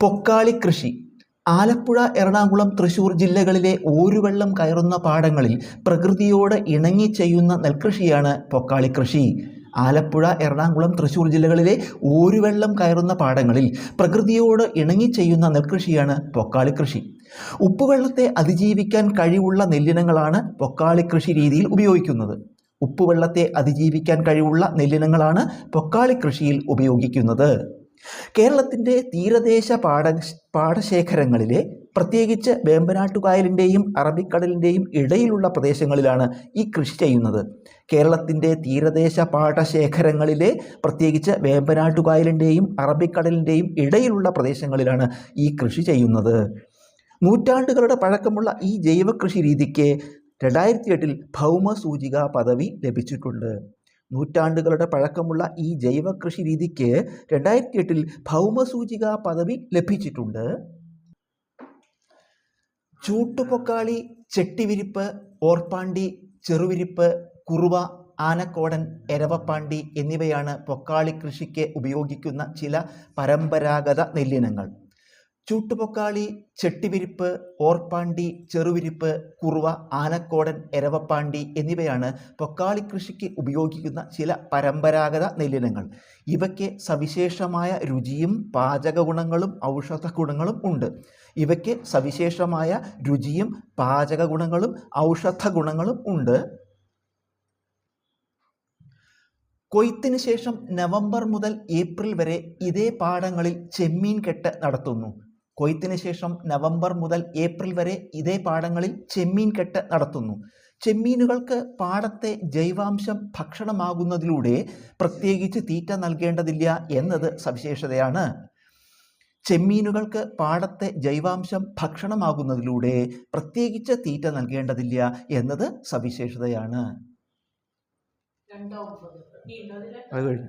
പൊക്കാളി കൃഷി. ആലപ്പുഴ, എറണാകുളം, തൃശൂർ ജില്ലകളിലെ ഓരുവെള്ളം കയറുന്ന പാടങ്ങളിൽ പ്രകൃതിയോട് ഇണങ്ങി ചെയ്യുന്ന നെൽകൃഷിയാണ് പൊക്കാളി കൃഷി. ആലപ്പുഴ, എറണാകുളം, തൃശൂർ ജില്ലകളിലെ ഓരുവെള്ളം കയറുന്ന പാടങ്ങളിൽ പ്രകൃതിയോട് ഇണങ്ങി ചെയ്യുന്ന നെൽകൃഷിയാണ് പൊക്കാളി കൃഷി. ഉപ്പുവെള്ളത്തെ അതിജീവിക്കാൻ കഴിവുള്ള നെല്ലിനങ്ങളാണ് പൊക്കാളി കൃഷി രീതിയിൽ ഉപയോഗിക്കുന്നത്. ഉപ്പുവെള്ളത്തെ അതിജീവിക്കാൻ കഴിവുള്ള നെല്ലിനങ്ങളാണ് പൊക്കാളി കൃഷിയിൽ ഉപയോഗിക്കുന്നത്. കേരളത്തിൻ്റെ തീരദേശ പാടശേഖരങ്ങളിലെ പ്രത്യേകിച്ച് വേമ്പനാട്ടുകായലിൻ്റെയും അറബിക്കടലിൻ്റെയും ഇടയിലുള്ള പ്രദേശങ്ങളിലാണ് ഈ കൃഷി ചെയ്യുന്നത്. കേരളത്തിൻ്റെ തീരദേശ പാടശേഖരങ്ങളിലെ പ്രത്യേകിച്ച് വേമ്പനാട്ടുകായലിൻ്റെയും അറബിക്കടലിൻ്റെയും ഇടയിലുള്ള പ്രദേശങ്ങളിലാണ് ഈ കൃഷി ചെയ്യുന്നത്. നൂറ്റാണ്ടുകളുടെ പഴക്കമുള്ള ഈ ജൈവകൃഷി രീതിക്ക് 2008 ഭൗമസൂചിക പദവി ലഭിച്ചിട്ടുണ്ട്. നൂറ്റാണ്ടുകളുടെ പഴക്കമുള്ള ഈ ജൈവകൃഷി രീതിക്ക് 2008 ഭൗമസൂചിക പദവി ലഭിച്ചിട്ടുണ്ട്. ചൂട്ടുപൊക്കാളി, ചെട്ടിവിരിപ്പ്, ഓർപ്പാണ്ടി, ചെറുവിരിപ്പ്, കുറുവ, ആനക്കോടൻ, എരവപ്പാണ്ടി എന്നിവയാണ് പൊക്കാളി കൃഷിക്ക് ഉപയോഗിക്കുന്ന ചില പരമ്പരാഗത നെല്ലിനങ്ങൾ. ചൂട്ടുപൊക്കാളി, ചെട്ടിവിരിപ്പ്, ഓർപ്പാണ്ടി, ചെറുവിരിപ്പ്, കുറുവ, ആനക്കോടൻ, എരവപ്പാണ്ടി എന്നിവയാണ് പൊക്കാളി കൃഷിക്ക് ഉപയോഗിക്കുന്ന ചില പരമ്പരാഗത നെല്ലിനങ്ങൾ. ഇവയ്ക്ക് സവിശേഷമായ രുചിയും പാചക ഗുണങ്ങളും ഔഷധ ഗുണങ്ങളും ഉണ്ട്. കൊയ്ത്തിന് ശേഷം നവംബർ മുതൽ ഏപ്രിൽ വരെ ഇതേ പാടങ്ങളിൽ ചെമ്മീൻ കെട്ട് നടത്തുന്നു. ചെമ്മീനുകൾക്ക് പാടത്തെ ജൈവാംശം ഭക്ഷണമാകുന്നതിലൂടെ പ്രത്യേകിച്ച് തീറ്റ നൽകേണ്ടതില്ല എന്നത് സവിശേഷതയാണ്. അത് കഴിഞ്ഞു.